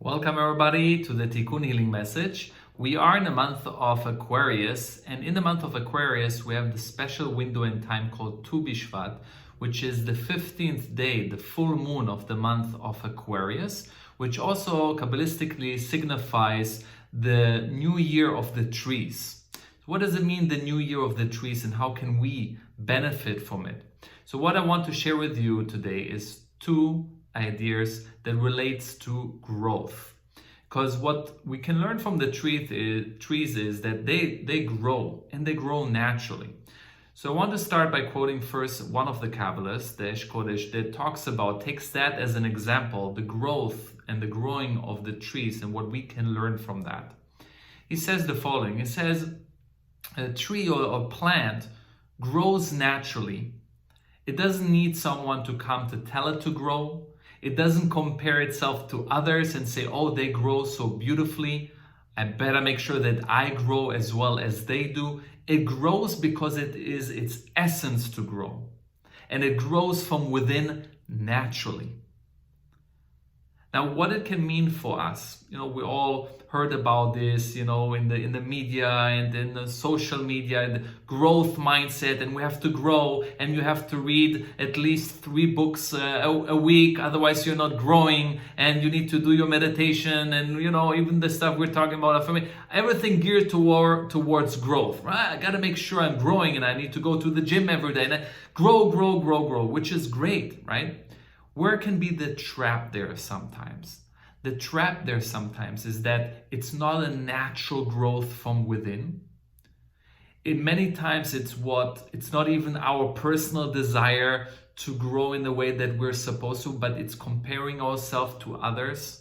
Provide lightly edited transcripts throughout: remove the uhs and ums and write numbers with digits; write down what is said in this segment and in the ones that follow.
Welcome everybody to the Tikkun healing message. We are in the month of Aquarius, and in the month of Aquarius we have the special window in time called Tu B'Shvat, which is the 15th day, the full moon of the month of Aquarius, which also Kabbalistically signifies the new year of the trees. What does it mean, the new year of the trees, and how can we benefit from it? So what I want to share with you today is two ideas that relates to growth, because what we can learn from the trees is that they grow, and they grow naturally. So I want to start by quoting first one of the Kabbalists, the Esh Kodesh, that takes that as an example, the growth and the growing of the trees and what we can learn from that. He says the following. He says a tree or a plant grows naturally. It doesn't need someone to come to tell it to grow. It doesn't compare itself to others and say, oh, they grow so beautifully, I better make sure that I grow as well as they do. It grows because it is its essence to grow. And it grows from within naturally. Now, what it can mean for us, we all heard about this, in the media and in the social media, the growth mindset, and we have to grow, and you have to read at least 3 books a week, otherwise you're not growing, and you need to do your meditation, and even the stuff we're talking about, everything geared towards growth, right? I got to make sure I'm growing, and I need to go to the gym every day, and I grow, which is great, right? Where can be the trap there sometimes? The trap there sometimes is that it's not a natural growth from within. Many times it's not even our personal desire to grow in the way that we're supposed to, but it's comparing ourselves to others.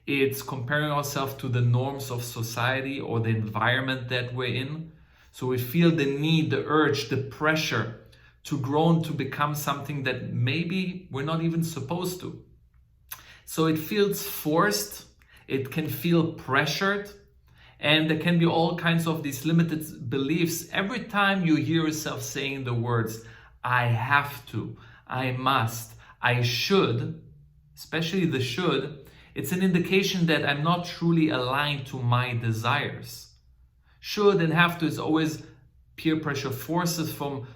It's comparing ourselves to the norms of society or the environment that we're in. So we feel the need, the urge, the pressure to grow and to become something that maybe we're not even supposed to. So it feels forced, it can feel pressured, and there can be all kinds of these limited beliefs. Every time you hear yourself saying the words, I have to, I must, I should, especially the should, it's an indication that I'm not truly aligned to my desires. Should and have to is always peer pressure, forces from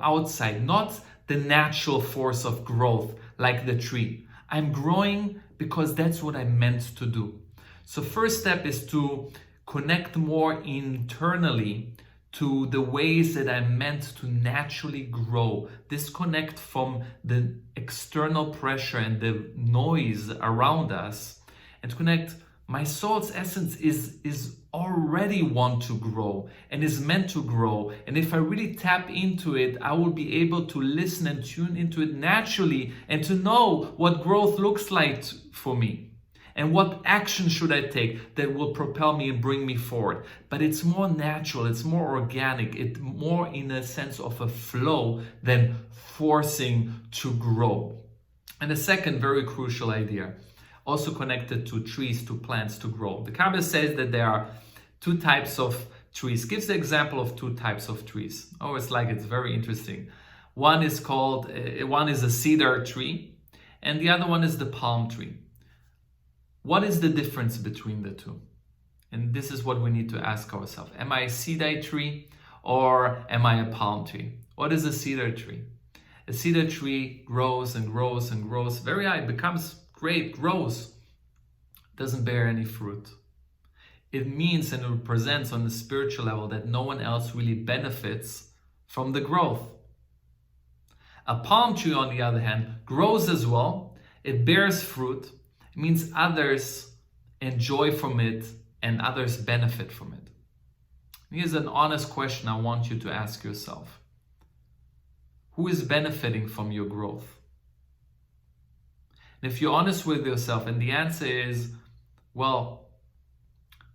outside, not the natural force of growth like the tree. I'm growing because that's what I'm meant to do. So first step is to connect more internally to the ways that I'm meant to naturally grow. Disconnect from the external pressure and the noise around us, and connect. My soul's essence is already want to grow and is meant to grow. And if I really tap into it, I will be able to listen and tune into it naturally and to know what growth looks like for me and what action should I take that will propel me and bring me forward. But it's more natural, it's more organic, it's more in a sense of a flow than forcing to grow. And the second very crucial idea, also connected to trees, to plants to grow. The Kabbalah says that there are 2 types of trees. Gives the example of 2 types of trees. It's very interesting. One is a cedar tree, and the other one is the palm tree. What is the difference between the two? And this is what we need to ask ourselves. Am I a cedar tree or am I a palm tree? What is a cedar tree? A cedar tree grows and grows and grows very high, becomes great, grows, doesn't bear any fruit. It means and it represents on the spiritual level that no one else really benefits from the growth. A palm tree, on the other hand, grows as well. It bears fruit. It means others enjoy from it and others benefit from it. Here's an honest question I want you to ask yourself. Who is benefiting from your growth? And if you're honest with yourself and the answer is, well,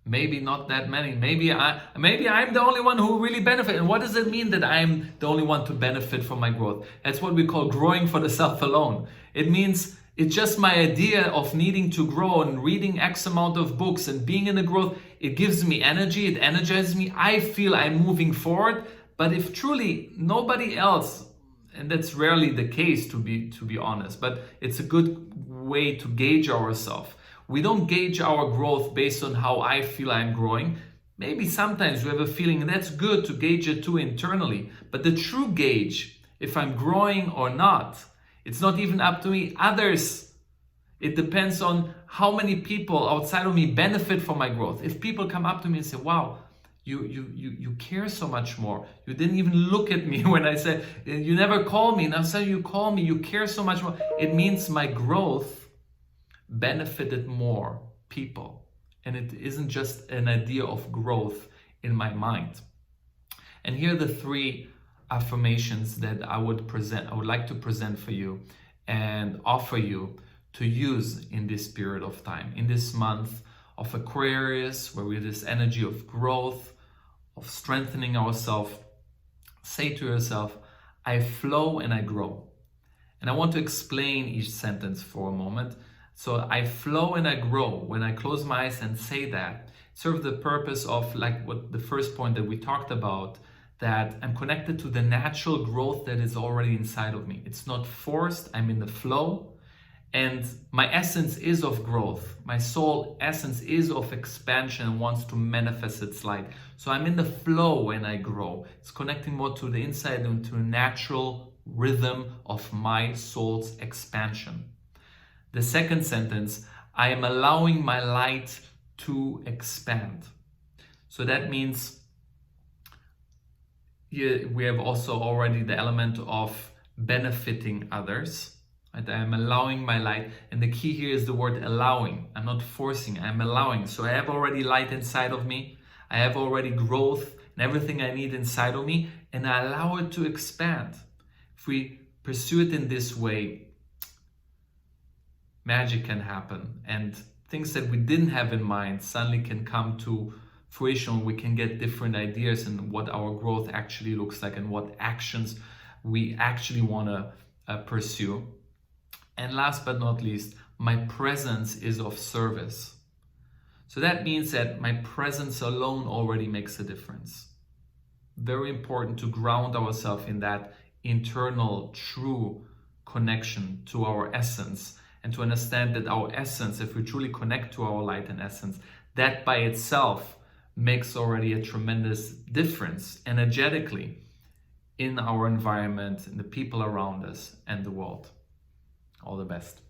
maybe not that many, maybe I'm the only one who really benefit. And what does it mean that I'm the only one to benefit from my growth? That's what we call growing for the self alone. It means it's just my idea of needing to grow and reading X amount of books and being in the growth. It gives me energy, it energizes me. I feel I'm moving forward. But if truly nobody else, and that's rarely the case to be honest, but it's a good way to gauge ourselves. We don't gauge our growth based on how I feel I'm growing. Maybe sometimes we have a feeling that's good to gauge it too internally, but the true gauge, if I'm growing or not, it's not even up to me. Others, it depends on how many people outside of me benefit from my growth. If people come up to me and say, wow, you care so much more. You didn't even look at me when I said, you never call me. Now suddenly you call me, you care so much more. It means my growth benefited more people. And it isn't just an idea of growth in my mind. And here are the 3 affirmations that I would like to present for you and offer you to use in this period of time, in this month of Aquarius, where we have this energy of growth, of strengthening ourselves. Say to yourself, I flow and I grow. And I want to explain each sentence for a moment. So I flow and I grow. When I close my eyes and say that, it serves the purpose of, like what the first point that we talked about, that I'm connected to the natural growth that is already inside of me. It's not forced, I'm in the flow. And my essence is of growth. My soul essence is of expansion and wants to manifest its light. So I'm in the flow when I grow. It's connecting more to the inside and to a natural rhythm of my soul's expansion. The second sentence, I am allowing my light to expand. So that means here we have also already the element of benefiting others. Right? I am allowing my light, and the key here is the word allowing. I'm not forcing, I'm allowing. So I have already light inside of me, I have already growth and everything I need inside of me, and I allow it to expand. If we pursue it in this way, magic can happen, and things that we didn't have in mind suddenly can come to fruition. We can get different ideas and what our growth actually looks like and what actions we actually want to pursue. And last but not least, my presence is of service. So that means that my presence alone already makes a difference. Very important to ground ourselves in that internal, true connection to our essence, and to understand that our essence, if we truly connect to our light and essence, that by itself makes already a tremendous difference energetically in our environment, in the people around us, and the world. All the best.